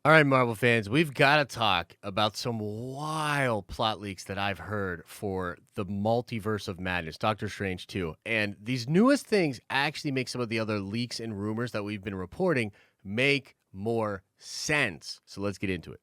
All right, Marvel fans, we've got to talk about some wild plot leaks that I've heard for the Multiverse of Madness, Doctor Strange 2. And these newest things actually make some of the other leaks and rumors that we've been reporting make more sense. So let's get into it.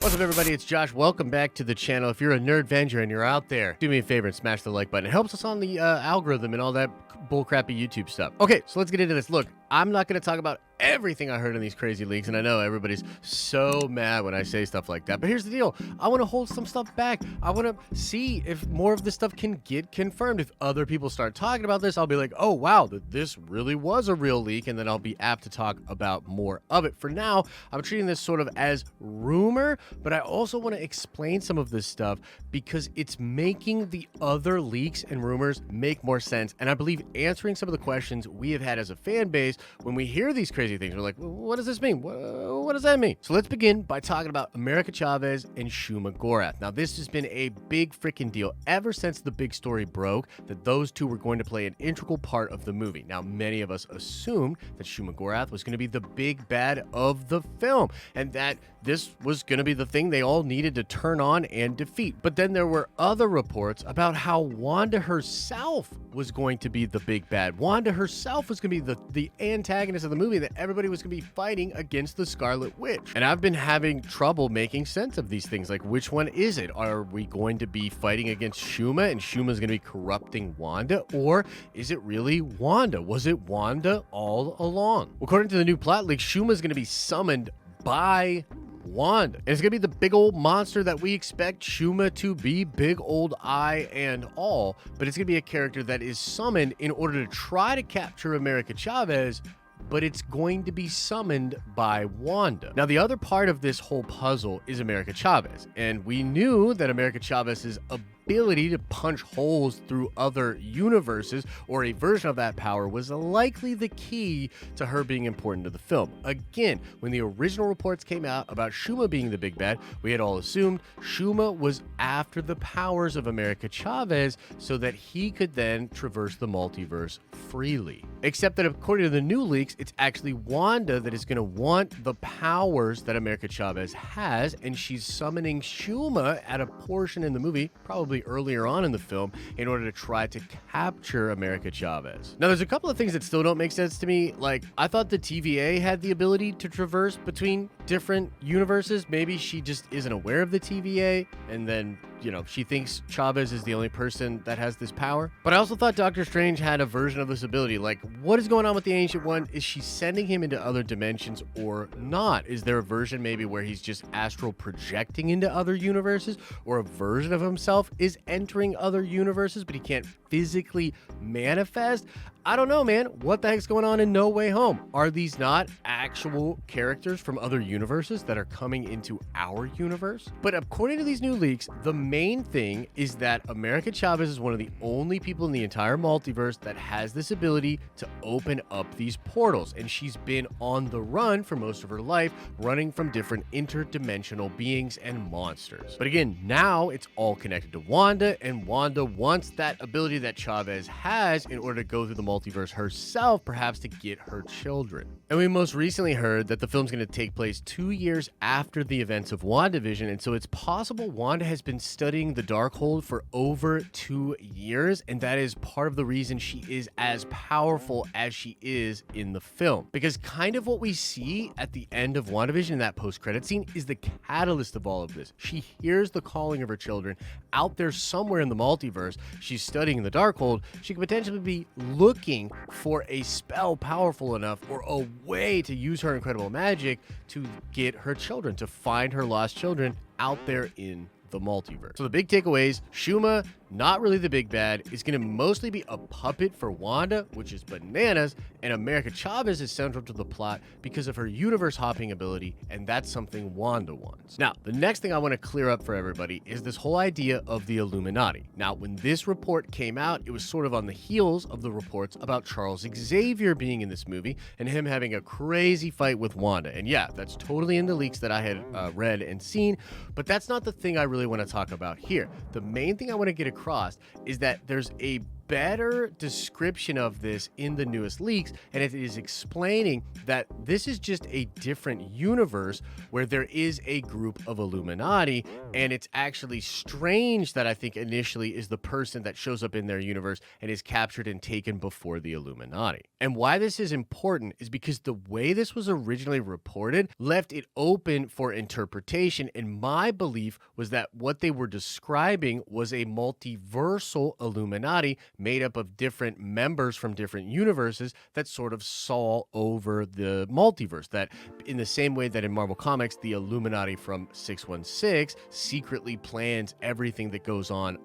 What's up, everybody? It's Josh. Welcome back to the channel. If you're a Nerdvenger and you're out there, do me a favor and smash the like button. It helps us on the algorithm and all that bullcrappy YouTube stuff. Okay, so let's get into this. Look, I'm not going to talk about everything I heard in these crazy leaks, and I know everybody's so mad when I say stuff like that, but here's the deal. I want to hold some stuff back. I want to see if more of this stuff can get confirmed. If other people start talking about this, I'll be like, oh wow, this really was a real leak, and then I'll be apt to talk about more of it. For now, I'm treating this sort of as rumor, but I also want to explain some of this stuff because it's making the other leaks and rumors make more sense, and I believe answering some of the questions we have had as a fan base when we hear these crazy things. We're like, well, what does this mean? What does that mean? So let's begin by talking about America Chavez and Shuma Gorath. Now, this has been a big freaking deal ever since the big story broke that those two were going to play an integral part of the movie. Now, many of us assumed that Shuma Gorath was going to be the big bad of the film and that this was going to be the thing they all needed to turn on and defeat. But then there were other reports about how Wanda herself was going to be the big bad. Wanda herself was going to be the antagonist of the movie, that everybody was going to be fighting against the Scarlet Witch. And I've been having trouble making sense of these things. Like, which one is it? Are we going to be fighting against Shuma and Shuma's going to be corrupting Wanda? Or is it really Wanda? Was it Wanda all along? According to the new plot leak, Shuma's going to be summoned by Wanda. And it's gonna be the big old monster that we expect Shuma to be, big old eye and all, but it's gonna be a character that is summoned in order to try to capture America Chavez, but it's going to be summoned by Wanda. Now, the other part of this whole puzzle is America Chavez, and we knew that America Chavez's ability to punch holes through other universes, or a version of that power, was likely the key to her being important to the film. Again, when the original reports came out about Shuma being the big bad, we had all assumed Shuma was after the powers of America Chavez so that he could then traverse the multiverse freely. Except that according to the new leaks, it's actually Wanda that is going to want the powers that America Chavez has, and she's summoning Shuma at a portion in the movie, probably earlier on in the film, in order to try to capture America Chavez. Now, there's a couple of things that still don't make sense to me. Like, I thought the TVA had the ability to traverse between different universes. Maybe she just isn't aware of the TVA, and then, you know, she thinks Chavez is the only person that has this power. But I also thought Doctor Strange had a version of this ability. Like, what is going on with the Ancient One? Is she sending him into other dimensions or not? Is there a version maybe where he's just astral projecting into other universes, or a version of himself is entering other universes, but he can't physically manifest? I don't know, man. What the heck's going on in No Way Home? Are these not actual characters from other universes that are coming into our universe? But according to these new leaks, the main thing is that America Chavez is one of the only people in the entire multiverse that has this ability to open up these portals. And she's been on the run for most of her life, running from different interdimensional beings and monsters. But again, now it's all connected to Wanda, and Wanda wants that ability that Chavez has in order to go through the multiverse herself, perhaps to get her children. And we most recently heard that the film's going to take place 2 years after the events of WandaVision, and so it's possible Wanda has been studying the Darkhold for over 2 years, and that is part of the reason she is as powerful as she is in the film. Because kind of what we see at the end of WandaVision in that post-credit scene is the catalyst of all of this. She hears the calling of her children out there somewhere in the multiverse. She's studying the Darkhold. She could potentially be looking for a spell powerful enough, or a way to use her incredible magic to get her children, to find her lost children out there in the multiverse. So the big takeaways: Shuma, not really the big bad, is going to mostly be a puppet for Wanda, which is bananas, and America Chavez is central to the plot because of her universe hopping ability, and that's something Wanda wants. Now, the next thing I want to clear up for everybody is this whole idea of the Illuminati. Now, when this report came out, it was sort of on the heels of the reports about Charles Xavier being in this movie and him having a crazy fight with Wanda. And yeah, that's totally in the leaks that I had read and seen, but that's not the thing I really want to talk about here. The main thing I want to get across is that there's a better description of this in the newest leaks, and it is explaining that this is just a different universe where there is a group of Illuminati, and it's actually Strange that I think initially is the person that shows up in their universe and is captured and taken before the Illuminati. And why this is important is because the way this was originally reported left it open for interpretation, and my belief was that what they were describing was a multiversal Illuminati made up of different members from different universes that sort of saw over the multiverse. That in the same way that in Marvel Comics, the Illuminati from 616 secretly plans everything that goes on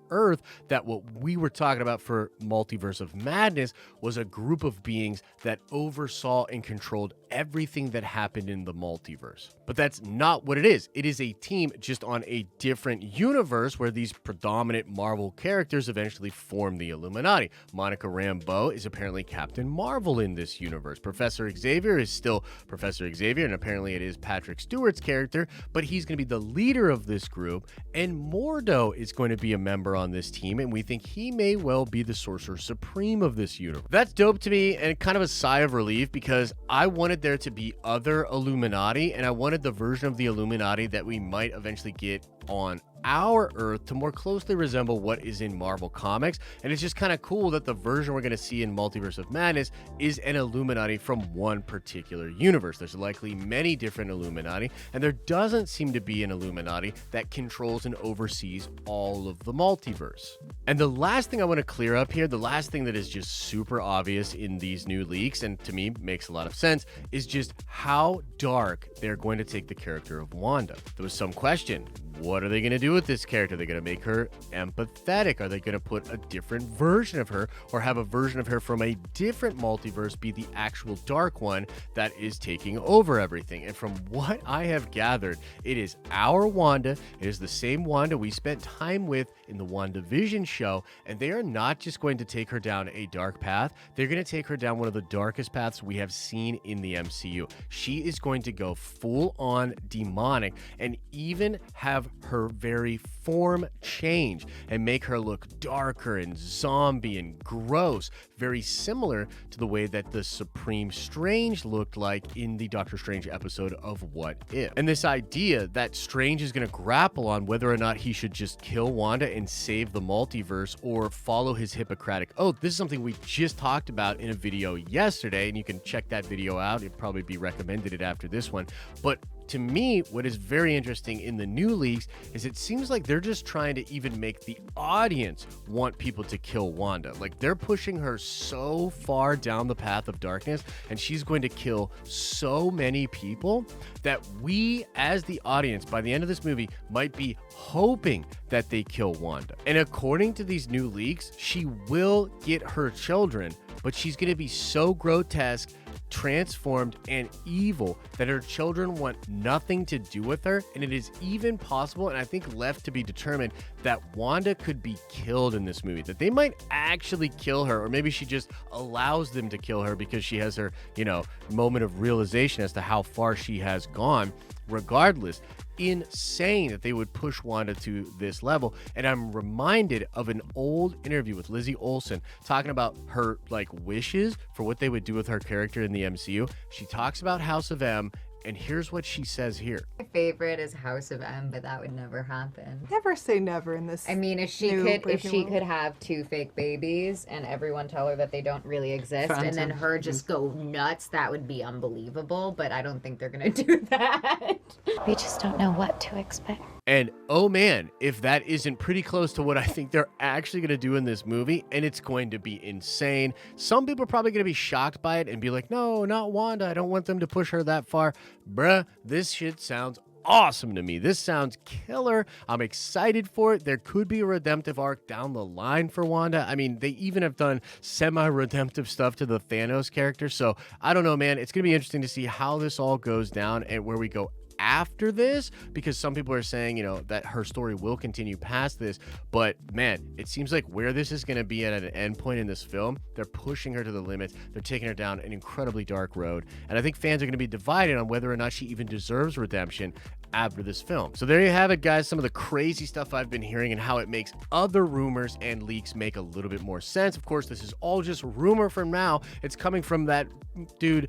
Earth, that what we were talking about for Multiverse of Madness was a group of beings that oversaw and controlled everything that happened in the multiverse. But that's not what it is. It is a team just on a different universe where these predominant Marvel characters eventually form the Illuminati. Monica Rambeau is apparently Captain Marvel in this universe. Professor Xavier is still Professor Xavier, and apparently it is Patrick Stewart's character, but he's going to be the leader of this group, and Mordo is going to be a member on this team, and we think he may well be the Sorcerer Supreme of this universe. That's dope to me, and kind of a sigh of relief, because I wanted there to be other Illuminati, and I wanted the version of the Illuminati that we might eventually get on our Earth to more closely resemble what is in Marvel Comics. And it's just kind of cool that the version we're going to see in Multiverse of Madness is an Illuminati from one particular universe. There's likely many different Illuminati, and there doesn't seem to be an Illuminati that controls and oversees all of the multiverse. And the last thing I want to clear up here, the last thing that is just super obvious in these new leaks, and to me makes a lot of sense, is just how dark they're going to take the character of Wanda. There was some question, what are they going to do with this character? Are they going to make her empathetic? Are they going to put a different version of her, or have a version of her from a different multiverse be the actual dark one that is taking over everything? And from what I have gathered, it is our Wanda. It is the same Wanda we spent time with in the WandaVision show, and they are not just going to take her down a dark path. They're going to take her down one of the darkest paths we have seen in the MCU. She is going to go full on demonic and even have her very form change and make her look darker and zombie and gross, very similar to the way that the Supreme Strange looked like in the Doctor Strange episode of What If. And this idea that Strange is going to grapple on whether or not he should just kill Wanda and save the multiverse or follow his Hippocratic oath. This is something we just talked about in a video yesterday, and you can check that video out. It'd probably be recommended after this one. But to me, what is very interesting in the new leaks is it seems like they're just trying to even make the audience want people to kill Wanda. Like, they're pushing her so far down the path of darkness, and she's going to kill so many people that we, as the audience, by the end of this movie, might be hoping that they kill Wanda. And according to these new leaks, she will get her children, but she's going to be so grotesque, transformed, and evil that her children want nothing to do with her. And it is even possible, and I think left to be determined, that Wanda could be killed in this movie, that they might actually kill her, or maybe she just allows them to kill her because she has her, moment of realization as to how far she has gone. Regardless, insane that they would push Wanda to this level. And I'm reminded of an old interview with Lizzie Olsen talking about her wishes for what they would do with her character in the MCU. She talks about House of M, and here's what she says here. My favorite is House of M, but that would never happen. Never say never in this. I mean, if she could have 2 fake babies and everyone tell her that they don't really exist, and then her just go nuts, that would be unbelievable. But I don't think they're gonna do that. We just don't know what to expect. And oh man, if that isn't pretty close to what I think they're actually going to do in this movie, and it's going to be insane. Some people are probably going to be shocked by it and be like, no, not Wanda. I don't want them to push her that far. Bruh, this shit sounds awesome to me. This sounds killer. I'm excited for it. There could be a redemptive arc down the line for Wanda. I mean, they even have done semi-redemptive stuff to the Thanos character. So I don't know, man. It's going to be interesting to see how this all goes down and where we go after this, because some people are saying, that her story will continue past this. But man, it seems like where this is going to be at an end point in this film, they're pushing her to the limits. They're taking her down an incredibly dark road. And I think fans are going to be divided on whether or not she even deserves redemption. after this film. So there you have it, guys. Some of the crazy stuff I've been hearing and how it makes other rumors and leaks make a little bit more sense. Of course, this is all just rumor from now. It's coming from that dude,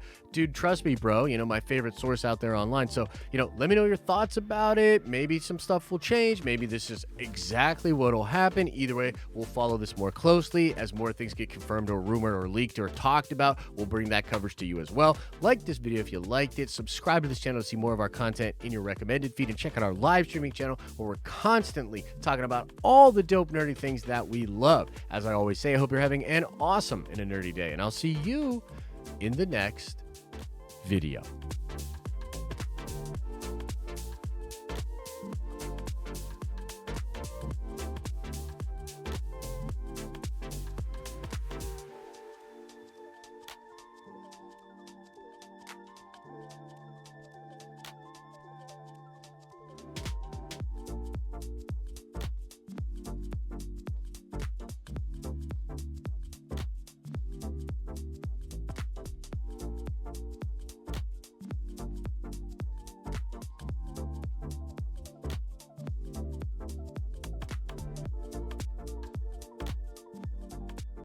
trust me, bro, you know, my favorite source out there online. So, you know, let me know your thoughts about it. Maybe some stuff will change. Maybe this is exactly what will happen. Either way, we'll follow this more closely. As more things get confirmed or rumored or leaked or talked about, we'll bring that coverage to you as well. Like this video if you liked it. Subscribe to this channel to see more of our content in your recommended feed, and check out our live streaming channel where we're constantly talking about all the dope nerdy things that we love. As I always say, I hope you're having an awesome and a nerdy day, and I'll see you in the next video.